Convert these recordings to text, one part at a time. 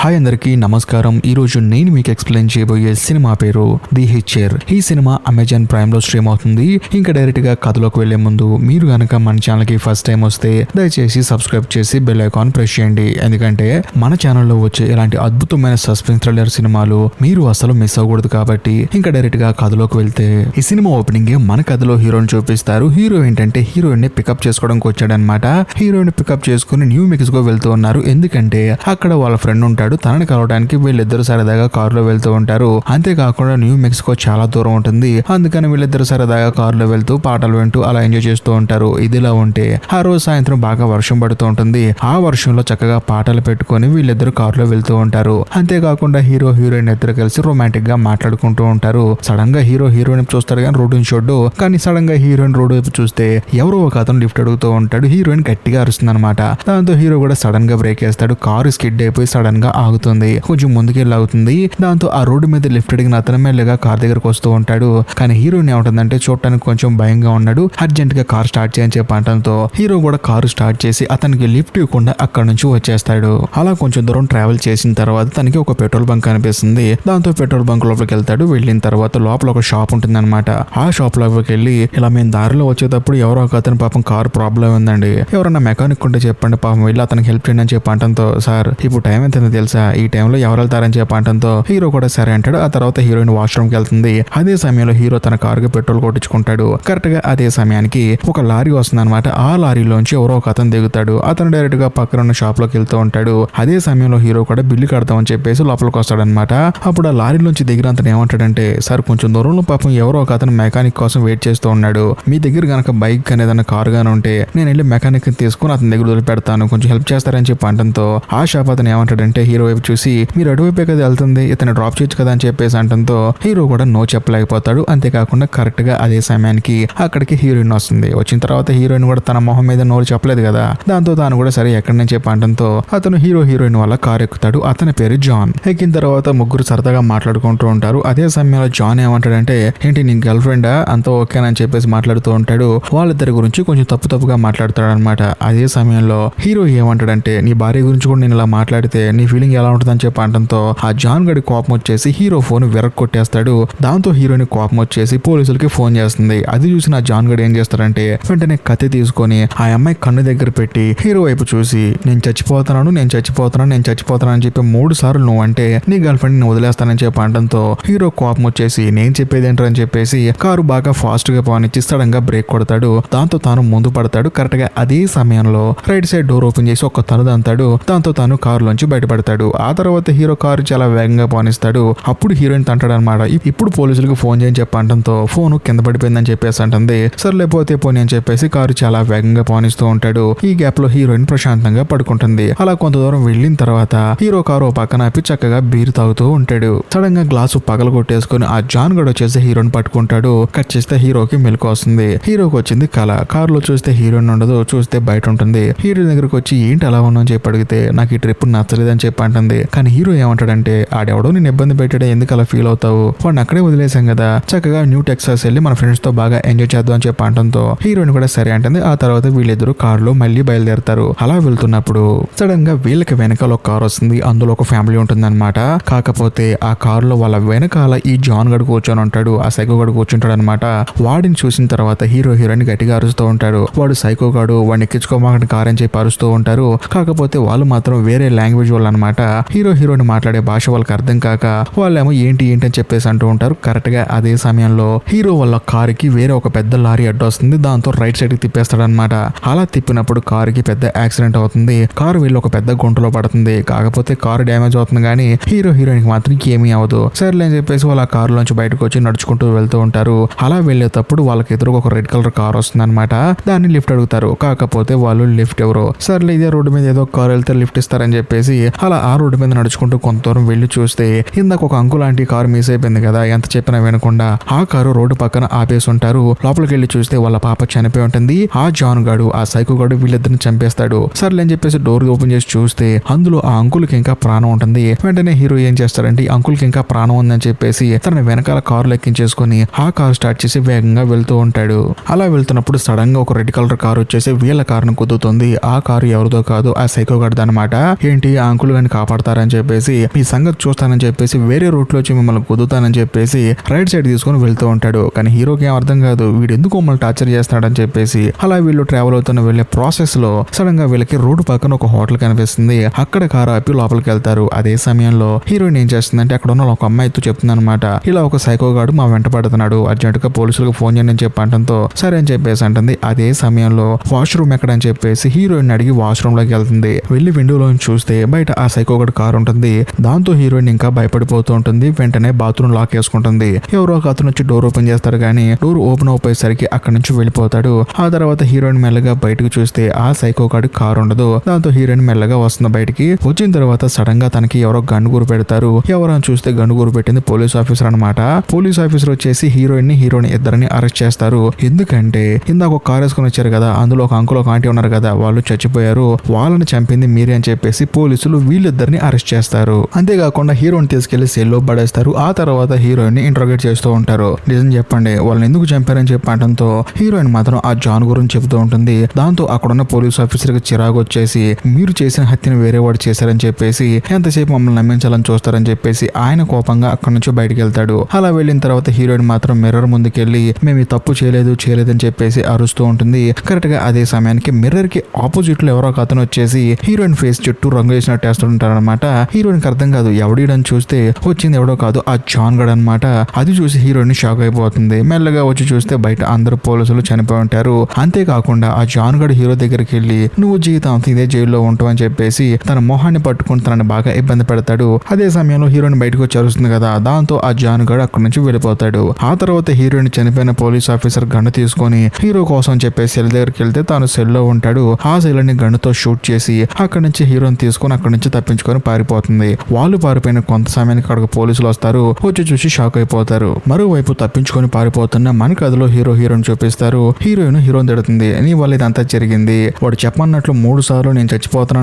Hi అందరికీ నమస్కారం. ఈరోజు నేను మీకు ఎక్స్ప్లెయిన్ చేయబోయే సినిమా పేరు ది హిచ్చర్. ఈ సినిమా అమెజాన్ ప్రైమ్ లో స్ట్రీమ్ అవుతుంది. ఇంకా డైరెక్ట్ గా కథలోకి వెళ్లే ముందు మీరు గనక మన ఛానల్ కి ఫస్ట్ టైం వస్తే దయచేసి సబ్స్క్రైబ్ చేసి బెల్ ఐకాన్ ప్రెస్ చేయండి. ఎందుకంటే మన ఛానల్లో వచ్చే ఇలాంటి అద్భుతమైన సస్పెన్స్ థ్రిల్లర్ సినిమాలు మీరు అసలు మిస్ అవ్వకూడదు. కాబట్టి ఇంకా డైరెక్ట్ గా కథలోకి వెళ్తే ఈ సినిమా ఓపెనింగ్ మన కథలో హీరోని చూపిస్తారు. హీరో ఏంటంటే హీరోయిన్ ని పికప్ చేసుకోవడానికి వచ్చాడనమాట. హీరోయిన్ పికప్ చేసుకుని న్యూ మెక్సికో వెళ్తూ ఉన్నారు. ఎందుకంటే అక్కడ వాళ్ళ ఫ్రెండ్ ఉంటాడు. తనని కలవడానికి వీళ్ళిద్దరు సరదాగా కారులో వెళ్తూ ఉంటారు. అంతేకాకుండా న్యూ మెక్సికో చాలా దూరం ఉంటుంది. అందుకని వీళ్ళిద్దరు సరదాగా కారులో వెళ్తూ పాటలు వింటూ అలా ఎంజాయ్ చేస్తూ ఉంటారు. ఇదిలా ఉంటే ఆ రోజు సాయంత్రం బాగా వర్షం పడుతూ ఉంటుంది. ఆ వర్షంలో చక్కగా పాటలు పెట్టుకుని వీళ్ళిద్దరు కారులో వెళ్తూ ఉంటారు. అంతేకాకుండా హీరో హీరోయిన్ ఇద్దరు కలిసి రొమాంటిక్ గా మాట్లాడుకుంటూ ఉంటారు. సడన్ గా హీరో హీరోయిన్ చూస్తారు కానీ రోడ్డుని చూడ్డు. కానీ సడన్ గా హీరోయిన్ రోడ్డు వైపు చూస్తే ఎవరో ఒక అతను లిఫ్ట్ అడుగుతూ ఉంటాడు. హీరోయిన్ గట్టిగా అరుస్తుంది అనమాట. దాంతో హీరో కూడా సడన్ గా బ్రేక్ వేస్తాడు. కారు స్కిడ్ అయిపోయి సడన్ గా ఆగుతుంది. కొంచెం ముందుకెళ్ళి ఆగుతుంది. దాంతో ఆ రోడ్డు మీద లిఫ్ట్ అడిగిన అతను మెల్లగా కార్ దగ్గరకు వస్తూ ఉంటాడు. కానీ హీరోయిన్ ఏమంటుందంటే చూడటానికి కొంచెం భయంగా ఉన్నాడు. అర్జెంట్ గా కార్ స్టార్ట్ చేయని చెప్పడంతో హీరో కూడా కారు స్టార్ట్ చేసి అతనికి లిఫ్ట్ ఇవ్వకుండా అక్కడ నుంచి వచ్చేస్తాడు. అలా కొంచెం దూరం ట్రావెల్ చేసిన తర్వాత తనకి ఒక పెట్రోల్ బంక్ కనిపిస్తుంది. దాంతో పెట్రోల్ బంక్ లోపలికి వెళ్తాడు. వెళ్ళిన తర్వాత లోపల ఒక షాప్ ఉంటుంది అనమాట. ఆ షాప్ లోపలికి వెళ్ళి ఇలా మేము దారిలో వచ్చేటప్పుడు ఎవరో ఒక అతను పాపం కార్ ప్రాబ్లం ఉందండి, ఎవరన్నా మెకానిక్ ఉంటే చెప్పండి పాపం వెళ్ళి అతనికి హెల్ప్ చేయండి అని చెప్పడంతో సార్ ఇప్పుడు టైం ఎంతైందో తెలుసా, ఈ టైంలో ఎవరు వెళ్తారని చెప్పడంతో హీరో కూడా సరే అంటాడు. ఆ తర్వాత హీరోయిన్ వాష్రూమ్ కి వెళ్తుంది. అదే సమయంలో హీరో తన కారుకి పెట్రోల్ కొట్టించుకుంటాడు. కరెక్ట్ గా అదే సమయానికి ఒక లారీ వస్తుంది అనమాట. ఆ లారీలోంచి ఎవరో ఒక అతను దిగుతాడు. అతను డైరెక్ట్ గా పక్కన ఉన్న షాప్ లోకి వెళ్తూ ఉంటాడు. అదే సమయంలో హీరో కూడా బిల్లు కడతామని చెప్పేసి లోపలికి వస్తాడనమాట. అప్పుడు ఆ లారీలోంచి దిగిన అతను ఏమంటాడంటే సార్ కొంచెం దూరంలో పాపం ఎవరో ఒక అతను మెకానిక్ కోసం వెయిట్ చేస్తూ ఉన్నాడు. మీ దగ్గర గనక బైక్ అనేదన్నా కారు గానీ ఉంటే నేను వెళ్ళి మెకానిక్ తీసుకుని అతని దగ్గర వదిలిపెడతాను, కొంచెం హెల్ప్ చేస్తారని చెప్పి అంటంతో ఆ షాప్ అతను ఏమంటాడంటే హీరో వైపు చూసి మీరు అటువైపే కదా వెళ్తుంది, ఇతను డ్రాప్ చేయొచ్చు కదా అని చెప్పేసి అంటంతో హీరో కూడా నో చెప్పలేకపోతాడు. అంతేకాకుండా కరెక్ట్ గా అదే సమయానికి అక్కడికి హీరోయిన్ వస్తుంది. వచ్చిన తర్వాత హీరోయిన్ కూడా తన మొహం మీద నోరు చెప్పలేదు కదా. దాంతో తాను కూడా సరే ఎక్కడి నుంచి చెప్పి అంటంతో అతను హీరో హీరోయిన్ వల్ల కారు ఎక్కుతాడు. అతని పేరు జాన్. ఎక్కిన తర్వాత ముగ్గురు సరదాగా మాట్లాడుకుంటూ ఉంటారు. అదే సమయంలో జాన్ ఏమంటాడంటే ఏంటి నీ గర్ల్ ఫ్రెండా అంతా ఓకేనని చెప్పేసి మాట్లాడుతూ ఉంటాడు. వాళ్ళిద్దరి గురించి కొంచెం తప్పుగా మాట్లాడతాడు అనమాట. అదే సమయంలో హీరో ఏమంటాడంటే నీ భార్య గురించి కూడా నేను ఇలా మాట్లాడితే నీ ఫీలింగ్ ఎలా ఉంటుందని చెప్పి అంటంతో ఆ జాన్ గడి కోపం వచ్చేసి హీరో ఫోన్ విరగొట్టేస్తాడు. దాంతో హీరోయిన్ కోపం వచ్చేసి పోలీసులకి ఫోన్ చేస్తుంది. అది చూసిన జాన్ గడి ఏం చేస్తాడంటే వెంటనే కత్తి తీసుకొని ఆ అమ్మాయి కన్ను దగ్గర పెట్టి హీరో వైపు చూసి నేను చచ్చిపోతున్నాను అని చెప్పి 3 సార్లు నువ్వు అంటే నీ గర్ల్ ఫ్రెండ్ ని వదిలేస్తానని చెప్పి అంటంతో హీరో కోపం వచ్చేసి నేను చెప్పేది ఏంటని చెప్పేసి కారు బాగా ఫాస్ట్ గా పోనిచ్చి సడన్ గా బ్రేక్ కొడతాడు. దాంతో తాను ముందు పడతాడు. కరెక్ట్ గా అదే సమయంలో రైట్ సైడ్ డోర్ ఓపెన్ చేసి ఒక తను దంతాడు. దాంతో తాను కారులోంచి బయటపడతాడు. ఆ తర్వాత హీరో కారు చాలా వేగంగా పోనిస్తాడు. అప్పుడు హీరోయిన్ తంటాడు అనమాట ఇప్పుడు పోలీసులకు ఫోన్ చేయని చెప్పంటంతో ఫోన్ కింద పడిపోయిందని చెప్పేసి అంటుంది. సర్లేపోతే పోనీ అని చెప్పేసి కారు చాలా వేగంగా పోనిస్తూ ఉంటాడు. ఈ గ్యాప్ లో హీరోయిన్ ప్రశాంతంగా పడుకుంటుంది. అలా కొంత దూరం వెళ్ళిన తర్వాత హీరో కారు పక్కన ఆపి చక్కగా బీర్ తాగుతూ ఉంటాడు. సడన్ గా గ్లాసు పగల కొట్టేసుకుని ఆ జాన్ గడు వచ్చేసి హీరోని పట్టుకుంటాడు. కట్ చేస్తే హీరోకి మెలకు వస్తుంది. హీరోకి వచ్చింది కళ. కారులో చూస్తే హీరోయిన్ ఉండదు, చూస్తే బయట ఉంటుంది. హీరోయిన్ దగ్గరకు వచ్చి ఏంటి అలా ఉన్నావు చెప్పి అడిగితే నాకు ఈ ట్రిప్ నచ్చలేదని చెప్పి అంటుంది. కానీ హీరో ఏమంటాడంటే ఆడెవడో నేను ఇబ్బంది పెట్టాడే, ఎందుకు అలా ఫీల్ అవుతావు, వాడిని అక్కడే వదిలేసాం కదా, చక్కగా న్యూ టెక్సాస్ వెళ్ళి మన ఫ్రెండ్స్ తో బాగా ఎంజాయ్ చేద్దాం అని చెప్పి అంటంతో హీరోయిన్ కూడా సరే అంటుంది. ఆ తర్వాత వీళ్ళిద్దరు కారులో మళ్ళీ బయలుదేరతారు. అలా వెళ్తున్నప్పుడు సడన్ గా వీళ్ళకి వెనకాల ఒక కారు వస్తుంది. అందులో ఒక ఫ్యామిలీ ఉంటుంది అనమాట. కాకపోతే ఆ కారులో వాళ్ళ వెనకాల ఈ జాన్ గడు కూర్చొని ఉంటాడు. ఆ సైకో గడు కూర్చుంటాడు అనమాట. వాడిని చూసిన తర్వాత హీరో హీరోయిన్ గట్టిగా అరుస్తూ ఉంటాడు. వాడు సైకో గాడు వాడిని ఎక్కించుకోమాకండి కారు అని చెప్పి అరుస్తూ ఉంటారు. కాకపోతే వాళ్ళు మాత్రం వేరే లాంగ్వేజ్ వాళ్ళు అనమాట. హీరో హీరోయిన్ మాట్లాడే భాష వాళ్ళకి అర్థం కాక వాళ్ళేమో ఏంటి అని చెప్పేసి అంటూ ఉంటారు. కరెక్ట్ గా అదే సమయంలో హీరో వాళ్ళ కారుకి వేరే ఒక పెద్ద లారీ అడ్డు వస్తుంది. దాంతో రైట్ సైడ్ కి తిప్పేస్తాడు అనమాట. అలా తిప్పినప్పుడు కారుకి పెద్ద యాక్సిడెంట్ అవుతుంది. కారు వెళ్ళి ఒక పెద్ద గుంటలో పడుతుంది. కాకపోతే కారు డ్యామేజ్ అవుతుంది కానీ హీరో హీరోయిన్ కి మాత్రం ఏమీ అవ్వదు. సర్లే అని చెప్పేసి వాళ్ళ కారులోంచి బయటకు వచ్చి నడుచుకుంటూ వెళ్తూ ఉంటారు. అలా వెళ్ళేటప్పుడు వాళ్ళకి ఎదురుగా ఒక రెడ్ కలర్ కార్ వస్తుంది అనమాట. దాన్ని లిఫ్ట్ అడుగుతారు. కాకపోతే వాళ్ళు లిఫ్ట్ ఎవరో సర్లే ఇదే రోడ్డు మీద ఏదో కారు వెళ్తే లిఫ్ట్ ఇస్తారని చెప్పేసి అలా ఆ రోడ్డు మీద నడుచుకుంటూ కొంత దూరం వెళ్ళి చూస్తే ఇందాక ఒక అంకుల్ లాంటి కారు మిస్ అయిపోయింది కదా, ఎంత చెప్పినా వినకుండా ఆ కారు రోడ్డు పక్కన ఆపేసి ఉంటారు. లోపలికి వెళ్ళి చూస్తే వాళ్ళ పాప చనిపోయి ఉంటుంది. ఆ జాన్ గాడు ఆ సైకో గాడు వీళ్ళిద్దరిని చంపేస్తాడు. సర్లే అని చెప్పేసి డోర్ ఓపెన్ చేసి చూస్తే అందులో ఆ అంకుల్ కి ఇంకా ప్రాణం ఉంటుంది. వెంటనే హీరో ఏం చేస్తారంటే అంకుల్ కి ఇంకా ప్రాణం ఉందని చెప్పేసి తన వెనకాల కారు ఎక్కించేసుకుని ఆ కారు స్టార్ట్ చేసి వేగంగా వెళ్తూ ఉంటాడు. అలా వెళ్తున్నప్పుడు సడన్ గా ఒక రెడ్ కలర్ కారు వచ్చేసి వీళ్ళ కారును కుదుతుంది. ఆ కారు ఎవరిదో కాదు, ఆ సైకో గడిది అనమాట. ఏంటి ఆ అంకుల్ గాని కాపాడతారని చెప్పేసి మీ సంగతి చూస్తానని చెప్పేసి వేరే రూట్ లో వచ్చి మిమ్మల్ని కుదుతానని చెప్పేసి రైట్ సైడ్ తీసుకొని వెళ్తూ ఉంటాడు. కానీ హీరోకి ఏం అర్థం కాదు, వీడు ఎందుకు మమ్మల్ని టార్చర్ చేస్తున్నాడని చెప్పేసి. అలా వీళ్ళు ట్రావెల్ అవుతున్న వెళ్లే ప్రాసెస్ లో సడన్ గా వీళ్ళకి రోడ్డు పక్కన ఒక హోటల్ కనిపిస్తుంది. అక్కడ కారు ఆపి లోపలికి వెళ్తారు. అదే సమయంలో హీరోయిన్ ఏం చేస్తుందంటే అక్కడ ఉన్న ఒక అమ్మాయితో చెప్తుంది అనమాట, ఇలా ఒక సైకో గాడు మా వెంట పడుతున్నాడు, అర్జెంట్ గా పోలీసులకు ఫోన్ చేయండి అని చెప్పంటంతో సరే అని చెప్పేసి అంటుంది. అదే సమయంలో వాష్రూమ్ ఎక్కడని చెప్పేసి హీరోయిన్ అడిగి వాష్రూమ్ లోకి వెళ్తుంది. వెళ్లి విండోలో చూస్తే బయట ఆ సైకో గాడు కారు ఉంటుంది. దాంతో హీరోయిన్ ఇంకా భయపడిపోతూ ఉంటుంది. వెంటనే బాత్రూమ్ లాక్ వేసుకుంటుంది. ఎవరో ఒక అతను వచ్చి డోర్ ఓపెన్ చేస్తారు, కానీ డోర్ ఓపెన్ అయిపోయేసరికి అక్కడ నుంచి వెళ్ళిపోతాడు. ఆ తర్వాత హీరోయిన్ మెల్లగా బయటకు చూస్తే ఆ సైకో గాడి కారు ఉండదు. దాంతో హీరోయిన్ మెల్లగా వస్తుంది. బయటికి వచ్చిన తర్వాత సడన్ గా తనకి ఎవరో గన్ను గురి పెడతారు. ఎవరని చూస్తే గన్ను గురి పెట్టింది పోలీస్ ఆఫీసర్ అనమాట. పోలీస్ ఆఫీసర్ వచ్చేసి హీరోయిన్ ఇద్దరిని అరెస్ట్ చేస్తారు. ఎందుకంటే ఇందాక ఒక కారు వేసుకుని వచ్చారు కదా, అందులో ఒక అంకుల్ ఒక ఆంటీ ఉన్నారు కదా, వాళ్ళు చచ్చిపోయారు, వాళ్ళని చంపింది మీరే అని చెప్పేసి పోలీసులు వీళ్ళిద్దరిని అరెస్ట్ చేస్తారు. అంతేకాకుండా హీరోయిన్ తీసుకెళ్లి సెల్లో పడేస్తారు. ఆ తర్వాత హీరోయిన్ ఇంట్రోగేట్ చేస్తూ ఉంటారు. నిజం చెప్పండి, వాళ్ళని ఎందుకు చంపారని చెప్పడంతో హీరోయిన్ మాత్రం ఆ జాన్ గురించి చెబుతూ ఉంటుంది. దాంతో అక్కడున్న పోలీస్ ఆఫీసర్ కి చిరాకు వచ్చేసి మీరు చేసిన హత్యను వేరే వాడు చేశారని చెప్పేసి ఎంతసేపు మమ్మల్ని నమ్మించాలని చూస్తారని చెప్పేసి ఆయన కోపంగా అక్కడి నుంచి బయటకు వెళ్తాడు. అలా వెళ్ళిన తర్వాత హీరోయిన్ మాత్రం మిర్రర్ ముందుకెళ్లి మేము ఈ తప్పు చేయలేదని చెప్పేసి అరుస్తూ ఉంటుంది. కరెక్ట్ గా అదే సమయానికి మిర్రర్ కి ఆపోజిట్ లో ఎవరో ఒక అతను వచ్చేసి హీరోయిన్ ఫేస్ చుట్టూ రంగు వేసినట్టు వేస్తుంటారనమాట. హీరోయిన్ కి అర్థం కాదు, ఎవడీడని చూస్తే వచ్చింది ఎవడో కాదు ఆ జాన్ గడ్ అనమాట. అది చూసి హీరోయిన్ షాక్ అయిపోతుంది. మెల్లగా వచ్చి చూస్తే బయట అందరు పోలీసులు చనిపోయి ఉంటారు. అంతేకాకుండా ఆ జాన్ గడ్ హీరో దగ్గరికి వెళ్ళి నువ్వు జీవితాంతం ఇదే జైల్లో ఉంటావు అని చెప్పేసి తన మొహాన్ని పట్టుకుని తనని బాగా ఇబ్బంది పెడతాడు. అదే సమయంలో హీరోయిన్ బయటకు వచ్చి అరుస్తుంది కదా, దాంతో ఆ జాన్ గడ్ అక్కడి నుంచి వెళ్ళిపోతాడు. ఆ తర్వాత హీరోయిన్ చనిపోయిన పోలీస్ ఆఫీసర్ గన్ను తీసుకొని హీరో కోసం చెప్పేసి సెల్ దగ్గరికి వెళ్తే తాను సెల్లో ఉంటాడు. ఆ సెల్ ని గన్నుతో షూట్ చేసి అక్కడి నుంచి హీరోని తీసుకొని అక్కడి నుంచి తప్పించుకొని పారిపోతుంది. వాళ్ళు పారిపోయిన కొంత సమయానికి అక్కడికి పోలీసులు వస్తారు. వచ్చి చూసి షాక్ అయిపోతారు. మరోవైపు తప్పించుకొని పారిపోతున్న మన కథలో హీరోయిన్ చూపిస్తారు. హీరోయిన్ తిడుతుంది, నీ వల్ల ఇదంతా జరిగింది, వాడు చెప్పన్నట్లు 3 సార్లు నేను చచ్చిపోతాను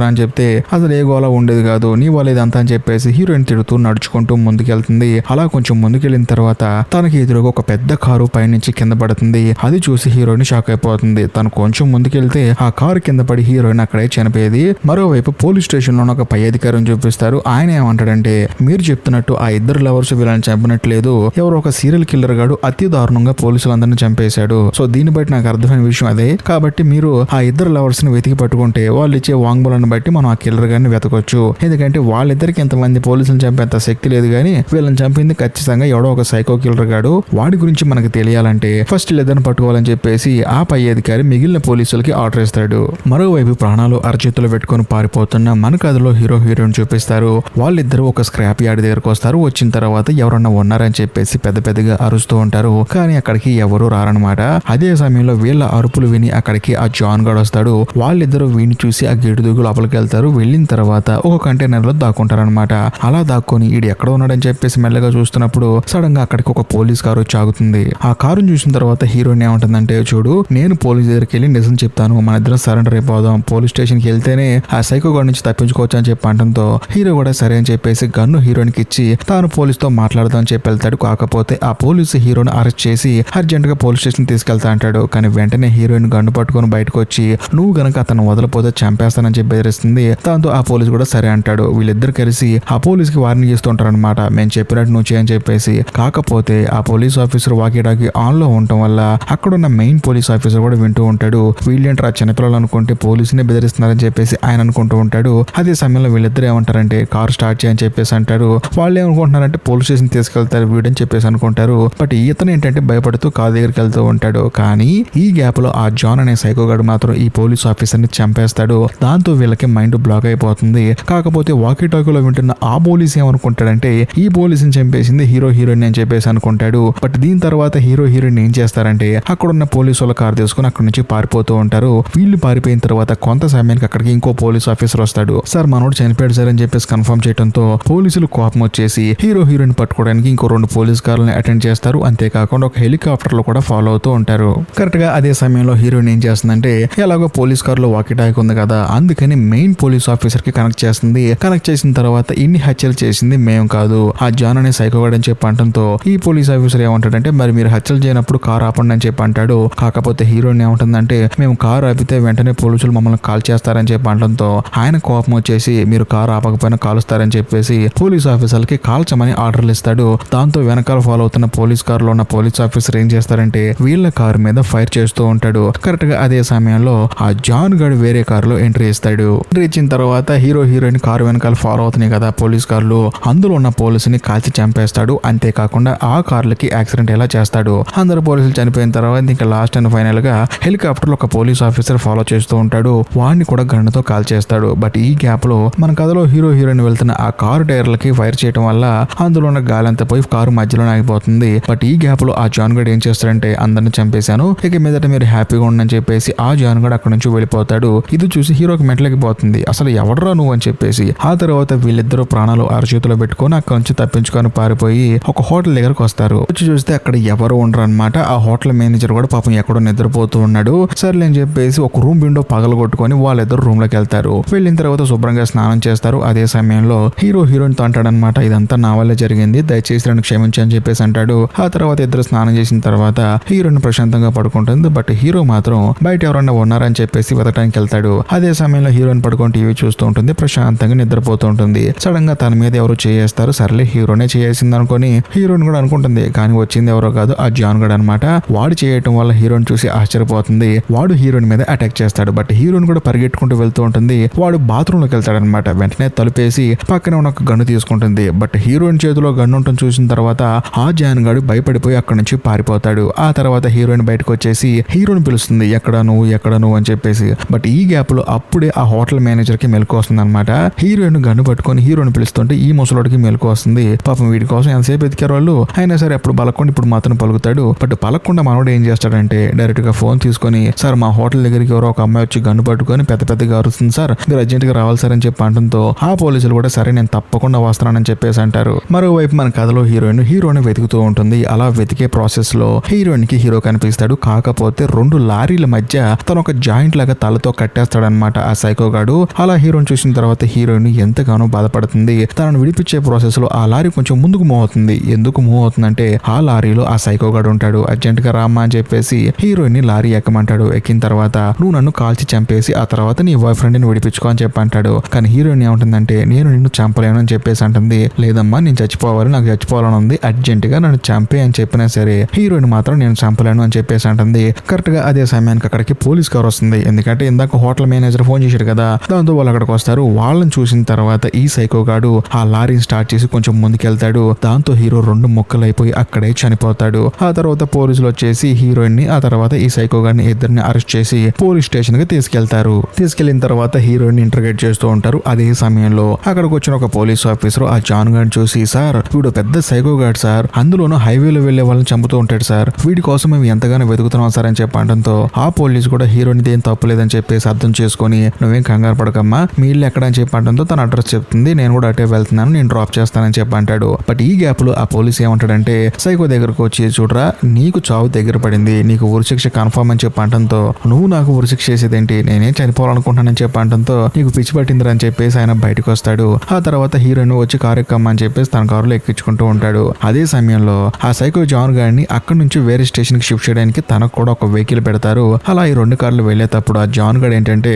అని చెప్తే అసలు ఏ గోళ ఉండేది కాదు, నీ వల్ల ఇదంతా అని చెప్పేసి హీరోయిన్ తిడుతూ నడుచుకుంటూ ముందుకెళ్తుంది. అలా కొంచెం ముందుకెళ్ళిన తర్వాత తనకి ఎదురుగా ఒక పెద్ద కారు పైనుంచి కింద పడుతుంది. అది చూసి హీరోయిన్ షాక్ అయిపోతుంది. తను కొంచెం ముందుకెళ్తే ఆ కారు కింద పడి హీరోయిన్ అక్కడే చనిపోయేది. మరోవైపు పోలీస్ స్టేషన్ లో ఒక పై అధికారిని చూపిస్తారు. ఆయన ఏమంటాడంటే మీరు చెప్తున్నట్టు ఆ ఇద్దరు లవర్స్ వీళ్ళని చంపినట్లేదు, ఎవరో ఒక సీరియల్ కిల్లర్ గాడు అతి దారుణంగా పోలీసులందరినీ చంపేశాడు. సో దీన్ని బట్టి నాకు అర్థమైన విషయం అదే. కాబట్టి మీరు ఆ ఇద్దరు లవర్స్ ని వెతికి పట్టుకుంటే వాళ్ళు ఇచ్చే వాంగ్మూలాన్ని బట్టి మనం ఆ కిల్లర్ గారిని వెతకొచ్చు. ఎందుకంటే వాళ్ళిద్దరికి ఎంతమంది పోలీసులు చంపేంత శక్తి లేదు, కానీ వీళ్ళని చంపింది ఖచ్చితంగా ఎవడో ఒక సైకో కిల్లర్ గాడు. వాడి గురించి మనకు తెలియాలంటే ఫస్ట్ వీళ్ళిద్దరిని పట్టుకోవాలని చెప్పేసి ఆ పై అధికారి మిగిలిన పోలీసులకి ఆర్డర్ ఇస్తాడు. మరోవైపు ప్రాణాలు అరచేతులు పెట్టుకొని పారిపోతున్న మన కథలో హీరోయిన్ చూపిస్తారు. వాళ్ళిద్దరూ ఒక స్క్రాప్ యార్డ్ దగ్గరకు వస్తారు. వచ్చిన తర్వాత ఎవరన్నా ఉన్నారని చెప్పేసి పెద్దగా అరుస్తూ ఉంటారు. కానీ అక్కడికి ఎవరు రారనమాట. అదే సమయంలో వీళ్ళ అరుపులు విని అక్కడికి ఆ జాన్ గాడ్ వస్తాడు. వాళ్ళిద్దరూ వీడిని చూసి ఆ గేటు దూకి లోపలికి వెళ్తారు. వెళ్ళిన తర్వాత ఒక కంటైనర్ లో దాక్కుంటారనమాట. అలా దాక్కొని ఈడు ఎక్కడ ఉన్నాడని చెప్పేసి మెల్లగా చూస్తున్నప్పుడు సడన్ గా అక్కడికి ఒక పోలీస్ కారు వచ్చి ఆగుతుంది. ఆ కారుని చూసిన తర్వాత హీరోయిన్ ఏమంటుందంటే చూడు, నేను పోలీస్ దగ్గరికి వెళ్ళి నిజం చెప్తాను, మన ఇద్దరం సరెండర్ అయిపోదాం, పోలీస్ స్టేషన్ కి వెళ్తేనే ఆ సైకో గాడి నుంచి తప్పించుకోవచ్చు అని చెప్పి అంటంతో హీరో కూడా సరే అని చెప్పేసి గన్ను హీరోయిన్ కి ఇచ్చి తాను పోలీస్ తో మాట్లాడదాం అని చెప్పి వెళ్తాడు. కాకపోతే ఆ పోలీసు హీరోని అరెస్ట్ చేసి అర్జెంట్ గా పోలీస్ స్టేషన్ తీసుకెళ్తా అంటాడు. కానీ వెంటనే హీరోయిన్ గన్ను పట్టుకొని బయటకు వచ్చి నువ్వు గనక అతను వదలపోతే చంపేస్తానని చెప్పి బెదిరిస్తుంది. దాంతో ఆ పోలీస్ కూడా సరే అంటాడు. వీళ్ళిద్దరు కలిసి ఆ పోలీస్ కి వార్నింగ్ చేస్తుంటారు అనమాట, మేము చెప్పినట్టు నువ్వు చేయని చెప్పేసి. కాకపోతే ఆ పోలీస్ ఆఫీసర్ వాకీటాకి ఆన్ లో ఉండటం వల్ల అక్కడున్న మెయిన్ పోలీస్ ఆఫీసర్ కూడా వింటూ ఉంటాడు. వీళ్ళేంటారు ఆ చిన్నపిల్లలు అనుకుంటే పోలీసుని బెదిరిస్తున్నారని చెప్పేసి ఆయన అనుకుంటూ ఉంటాడు. అదే సమయంలో వీళ్ళిద్దరు ఏమంటారంటే కార్ స్టార్ట్ చేయని చెప్పేసి అంటారు. వాళ్ళు ఏమనుకుంటున్నారంటే పోలీస్ స్టేషన్ తీసుకెళ్తారు వీడని చెప్పేసి అనుకుంటారు. బట్ ఇతను ఏంటంటే భయపడుతూ కార్ దగ్గరికి వెళ్తూ ఉంటాడు. కానీ ఈ గ్యాప్ లో ఆ జాన్ అనే సైకోగాడు మాత్రం ఈ పోలీస్ ఆఫీసర్ ని చంపేస్తాడు. దాంతో వీళ్ళకి మైండ్ బ్లాక్ అయిపోతుంది. కాకపోతే వాకీ టాకీలో వింటున్న ఆ పోలీస్ ఏమనుకుంటాడంటే ఈ పోలీసుని చంపేసింది హీరోయిన్ అని చెప్పేసి అనుకుంటాడు. బట్ దీని తర్వాత హీరోయిన్ ఏం చేస్తారంటే అక్కడున్న పోలీసు వాళ్ళ కార్ తీసుకుని అక్కడి నుంచి పారిపోతూ ఉంటారు. వీళ్ళు పారిపోయిన తర్వాత కొంత సమయానికి అక్కడికి ఇంకో పోలీస్ ఆఫీసర్ వస్తాడు. సార్ మనోడు చనిపోయాడు సార్ అని చెప్పేసి కన్ఫర్మ్ చేయడంతో పోలీసులు కోపం వచ్చేసి హీరోయిన్ పట్టుకోవడానికి ఇంకో 2 పోలీస్ కార్లని అటెండ్ చేస్తారు. అంతేకాకుండా ఒక హెలికాప్టర్ లో కూడా ఫాలో అవుతూ ఉంటారు. కరెక్ట్ గా అదే సమయంలో హీరోయిన్ ఏం చేస్తుందంటే ఎలాగో పోలీస్ కార్ లో వాకీ టాకీ ఉంది కదా, అందుకని మెయిన్ పోలీస్ ఆఫీసర్ కి కనెక్ట్ చేస్తుంది. కనెక్ట్ చేసిన తర్వాత ఇన్ని హత్యలు చేసింది మేము కాదు, ఆ జాన్ అనే సైకోగాడు అని చెప్పి అంటంతో ఈ పోలీస్ ఆఫీసర్ ఏమంటాడంటే మరి మీరు హత్యలు చేయనప్పుడు కార్ ఆపండి అని చెప్పి అంటాడు. కాకపోతే హీరోయిన్ ఏమంటుందంటే మేము కార్ ఆపితే వెంటనే పోలీసులు మమ్మల్ని కాల్ చేస్తారని చెప్పి అంటంతో ఆయన కోపం వచ్చేసి మీరు కారు ఆపకపోయినా కాలుస్తారని చెప్పేసి పోలీస్ ఆఫీసర్లకి కాల్చమని ఆర్డర్లు ఇస్తాడు. దాంతో వెనకాల ఫాలో అవుతున్న పోలీస్ కారులో ఉన్న పోలీస్ ఆఫీసర్ ఏం చేస్తారంటే వీళ్ళ కారు మీద ఫైర్ చేస్తూ ఉంటాడు. కరెక్ట్ గా అదే సమయంలో ఆ జాన్ గడు వేరే కారులో ఎంట్రీ ఇస్తాడు. ఎంట్రీ ఇచ్చిన తర్వాత హీరోయిన్ కారు వెనకాల ఫాలో అవుతున్నాయి కదా పోలీస్ కార్లు, అందులో ఉన్న పోలీసుని కాల్చి చంపేస్తాడు. అంతేకాకుండా ఆ కార్లకి యాక్సిడెంట్ ఎలా చేస్తాడు. అందరు పోలీసులు చనిపోయిన తర్వాత ఇంకా లాస్ట్ అండ్ ఫైనల్ గా హెలికాప్టర్ లో ఒక పోలీస్ ఆఫీసర్ ఫాలో చేస్తూ ఉంటాడు. వాడిని కూడా గన్నుతో కాల్ చేస్తాడు. బట్ ఈ గ్యాప్ లో మన కథలో హీరోయిన్ వెళ్తున్న ఆ కారు టైర్లకి ఫైర్ చేయడం వల్ల అందులో ఉన్న గాలి అంతా పోయి కారు మధ్యలో ఆగిపోతుంది. బట్ ఈ గ్యాప్ లో ఆ జాన్ గడ్ ఏం చేస్తాడంటే అందరిని చంపేశాను, ఇక మీదట మీరు హ్యాపీగా ఉండని చెప్పేసి ఆ జాన్ గడ్ అక్కడ నుంచి వెళ్ళిపోతాడు. ఇది చూసి హీరోకి మెట్లకిపోతుంది. అసలు ఎవడరా నువ్వు అని చెప్పేసి. ఆ తర్వాత వీళ్ళిద్దరూ ప్రాణాలు అరచేతిలో పెట్టుకొని అక్కడ నుంచి తప్పించుకొని పారిపోయి ఒక హోటల్ దగ్గరకు వస్తారు. వచ్చి చూస్తే అక్కడ ఎవరు ఉండరు అనమాట. ఆ హోటల్ మేనేజర్ కూడా పాపం ఎక్కడో నిద్రపోతూ ఉన్నాడు. సర్లే అని చెప్పేసి ఒక రూమ్ విండో పగలగొట్టుకొని వాళ్ళిద్దరు రూమ్ లోకి వెళ్తారు. వెళ్ళిన తర్వాత శుభ్రంగా స్నానం చేస్తారు. అదే సమయంలో హీరోయిన్ తో అంటాడనమాట, ఇదంతా నా వల్లే జరిగింది, దయచేసి నన్ను క్షమించు అని చెప్పేసి అంటాడు. ఆ తర్వాత ఇద్దరు స్నానం చేసిన తర్వాత హీరోయిన్ ప్రశాంతంగా పడుకుంటుంది. బట్ హీరో మాత్రం బయట ఎవరన్నా ఉన్నారని చెప్పేసి వెతకడానికి వెళ్తాడు. అదే సమయంలో హీరోయిన్ పడుకొని టీవీ చూస్తూ ఉంటుంది, ప్రశాంతంగా నిద్రపోతూ ఉంటుంది. సడన్ గా తన మీద ఎవరు చేయేస్తారు. సర్లే హీరోనే చేసింది అనుకొని హీరోయిన్ కూడా అనుకుంటుంది. కానీ వచ్చింది ఎవరో కాదు, ఆ జాన్ గడ్ అనమాట. వాడు చేయటం వల్ల హీరోయిన్ చూసి ఆశ్చర్యపోతుంది. వాడు హీరోయిన్ మీద అటాక్ చేస్తాడు. బట్ హీరోయిన్ కూడా పరిగెట్టుకుంటూ వెళ్తూ ఉంటుంది. వాడు బాత్రూమ్ లోకి వెళ్తాడు అనమాట. వెంటనే తలుపేసి పక్కనే ఉన్న ఒక గన్ను తీసుకుంటుంది. బట్ హీరోయిన్ చేతిలో గన్ను ఉంటుంది చూసిన తర్వాత ఆ జాన్ గడ్ భయపడిపోయి అక్కడ నుంచి పారిపోతాడు. ఆ తర్వాత హీరోయిన్ బయటకు వచ్చేసి హీరోయిన్ పిలుస్తుంది, ఎక్కడ నువ్వు అని చెప్పేసి. బట్ ఈ గ్యాప్ లో అప్పుడే ఆ హోటల్ మేనేజర్ కి మెలకు వస్తుంది అనమాట. హీరోయిన్ గన్ను పట్టుకొని హీరోయిన్ పిలుస్తుంటే ఈ ముసలోడికి మెలకు వస్తుంది. పాపం వీడి కోసం ఎంతసేపు ఎతికారు వాళ్ళు. అయినా సరే అప్పుడు పలకుండా ఇప్పుడు మాత్రం పలుకుతాడు. బట్ పలకుండా మనోడు ఏం చేస్తాడంటే డైరెక్ట్ గా ఫోన్ తీసుకొని, సార్ మా హోటల్ దగ్గరికి ఎవరో ఒక అమ్మాయి వచ్చి గన్ను పట్టుకొని పెద్దగా అరుస్తుంది సార్, మీరు అర్జెంట్ గా రావాలి సార్ అని చెప్పి అంటంతో ఆ పోలీసులు కూడా సరే నేను తప్పకుండా వస్తున్నానని చెప్పేసి అంటారు. మరోవైపు మన కథలో హీరోని వెతుకుతూ ఉంటుంది. అలా వెతికే ప్రాసెస్ లో హీరోయిన్ కి హీరో కనిపిస్తాడు. కాకపోతే 2 లారీల మధ్య తను ఒక జాయింట్ లాగా తలతో కట్టేస్తాడనమాట ఆ సైకోగాడు. అలా హీరోని చూసిన తర్వాత హీరోయిన్ ఎంతగానో బాధపడుతుంది. తనను విడిపించే ప్రాసెస్ లో ఆ లారీ కొంచెం ముందుకు మూవ్ అవుతుంది. ఎందుకు మూవ్ అవుతుందంటే ఆ లారీలో ఆ సైకోగాడు ఉంటాడు. అర్జెంట్ గా రామ్మా అని చెప్పేసి హీరోయిన్ ని లారీ ఎక్కమంటాడు. ఎక్కిన తర్వాత నువ్వు నన్ను కాల్చి చంపేసి ఆ తర్వాత నీ బాయ్ ఫ్రెండ్ ని విడిపించుకో అని చెప్పి అంటాడు. కానీ హీరోయిన్ ఏమంటుందంటే నేను నిన్ను చంపలేను అని చెప్పేసి అంటుంది. లేదమ్మా నేను చచ్చిపోవాలి, నాకు చచ్చిపోవాలని ఉంది, అర్జెంట్ గా నన్ను చంపే అని చెప్పినా సరే హీరోయిన్ మాత్రం నేను చంపలేను అని చెప్పేసి అంటుంది. కరెక్ట్ గా అదే సమయానికి అక్కడికి పోలీస్ కార్ వస్తుంది. ఎందుకంటే ఇందాక హోటల్ మేనేజర్ ఫోన్ చేశాడు కదా, దాంతో వాళ్ళు అక్కడికి వస్తారు. వాళ్ళని చూసిన తర్వాత ఈ సైకోగాడు ఆ లారీని స్టార్ట్ చేసి కొంచెం ముందుకెళ్తాడు. దాంతో హీరో 2 ముక్కలైపోయి అక్కడే చనిపోతాడు. ఆ తర్వాత పోలీసులు వచ్చేసి హీరోయిన్ ని ఆ తర్వాత ఈ సైకోగాడిని ఇద్దరిని అరెస్ట్ చేసి పోలీస్ స్టేషన్ కి తీసుకెళ్తారు. తీసుకెళ్లిన తర్వాత హీరోయిన్ ఇంటర్గేట్ చేస్తూ ఉంటారు. అదే సమయంలో అక్కడికి వచ్చిన ఒక పోలీస్ ఆఫీసర్ ఆ జాన్ గార్డ్ చూసి, సార్ వీడు పెద్ద సైకోగాడ్ సార్, అందులోనూ హైవేలో వెళ్లే వాళ్ళని చంపుతూ ఉంటాడు సార్, వీడి కోసం మేము ఎంతగానో వెతుకుతున్నాం సార్ అని చెప్పడంతో ఆ పోలీసు కూడా హీరోయిన్ ఏం తప్పులేదని చెప్పేసి అర్థం చేసుకుని నువ్వేం కంగారు పడకమ్మా, మీ ఇల్లు ఎక్కడ అని చెప్పడంతో తన అడ్రస్ చెప్తుంది. నేను కూడా అటే వెళ్తున్నాను, నేను డ్రాప్ చేస్తానని చెప్పంటాడు. బట్ ఈ గ్యాప్ లో ఆ పోలీస్ ఏమంటాడంటే సైకో దగ్గరకు వచ్చి, చూడరా నీకు చావు దగ్గర పడింది, నీకు ఉరిశిక్ష కన్ఫర్మ్ అని చెప్పంటంతో నువ్వు నాకు ఉరిశిక్ష చేసేదేంటి, నేనేం చనిపోవాలనుకుంటున్నానని చెప్పంటంతో నీకు పిచ్చి పట్టిందిరా అని చెప్పేసి ఆయన బయటకు వస్తాడు. ఆ తర్వాత హీరోయిన్ వచ్చి కారు ఎక్కమ్మని చెప్పేసి తన కారులో ఎక్కించుకుంటూ ఉంటాడు. అదే సమయంలో ఆ సైకో జాన్ గారిని అక్కడి నుంచి వేరే స్టేషన్ కి షిఫ్ట్ చేయడానికి తనకు కూడా ఒక వెహికల్ పెడతారు. అలా ఈ 2 కార్లు వెళ్లేటప్పుడు ఆ జాన్ గారు ఏంటంటే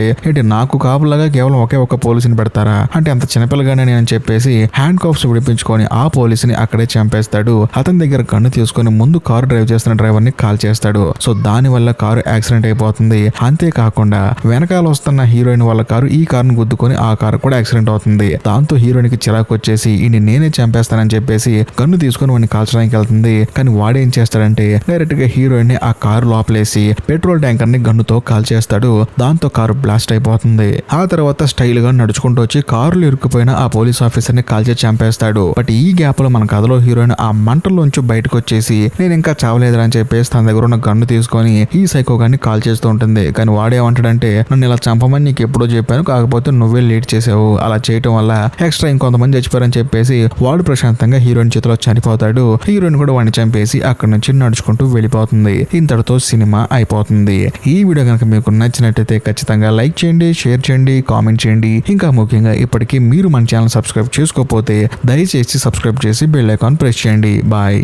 నాకు కాపులాగా కేవలం ఒక పోలీసుని పెడతారా అంటే అంత చిన్నపిల్లగానే నేను చెప్పేసి హ్యాండ్ కాఫ్స్ విడిపించుకొని ఆ పోలీసుని అక్కడే చంపేస్తాడు. అతని దగ్గర గన్ను తీసుకొని ముందు కారు డ్రైవ్ చేస్తున్న డ్రైవర్ ని కాల్ చేస్తాడు. సో దాని వల్ల కారు యాక్సిడెంట్ అయిపోతుంది. అంతేకాకుండా వెనకాల వస్తున్న హీరోయిన్ వాళ్ళ కారు ఈ కారును గుద్దుకొని ఆ కారు కూడా యాక్సిడెంట్ అవుతుంది. దాంతో హీరోయిన్ కి చిరాకు వచ్చేసి ఈయన నేనే చంపేస్తానని చెప్పేసి గన్ను తీసుకొని వాడిని కాల్చడానికి వెళ్తుంది. కానీ వాడేం చేస్తాడంటే డైరెక్ట్ గా హీరోయిన్ ని ఆ కారు లోపలేసి పెట్రోల్ ట్యాంకర్ ని గన్నుతో కాల్ చేస్తాడు. దాంతో కారు బ్లాస్ట్ అయిపోతుంది. ఆ తర్వాత స్టైల్ గా నడుచుకుంటూ వచ్చి కారులో ఇరుక్కుపోయిన ఆ పోలీస్ ఆఫీసర్ ని కాల్చి చంపేస్తాడు. బట్ ఈ గ్యాప్ లో మన కథలో హీరోయిన్ ఆ మంటల్లోంచి బయటకు వచ్చేసి నేను ఇంకా చావలేదురా అని చెప్పేసి తన దగ్గర ఉన్న గన్ను తీసుకొని ఈ సైకో గాన్ని కాల్ చేస్తూ ఉంటుంది. కానీ వాడేమంటాడంటే నన్ను ఇలా చంపమని నీకు ఎప్పుడో చెప్పాను, కాకపోతే నువ్వే లేట్ చేసావు, అలా చేయటం వల్ల ఎక్స్ట్రా ఇంకొంతమంది చచ్చిపోయారని చెప్పేసి వాడు ప్రశాంతంగా హీరోయిన్ చేతిలో చనిపోతాడు. హీరోయిన్ కూడా వాడిని చంపేసి అక్కడి నుంచి నడుచుకుంటూ వెళ్ళిపోతుంది. ఇంతటితో సినిమా అయిపోతుంది. ఈ వీడియో కనుక మీకు నచ్చినట్టయితే ఖచ్చితంగా లైక్ చేయండి, షేర్ చేయండి, కామెంట్ చేయండి. ఇంకా ముఖ్యంగా ఇప్పటికీ మీరు మన ఛానల్ సబ్స్క్రైబ్ చేసుకోకపోతే దయచేసి సబ్స్క్రైబ్ చేసి బెల్ ఐకాన్ ప్రెస్ చేయండి. బాయ్.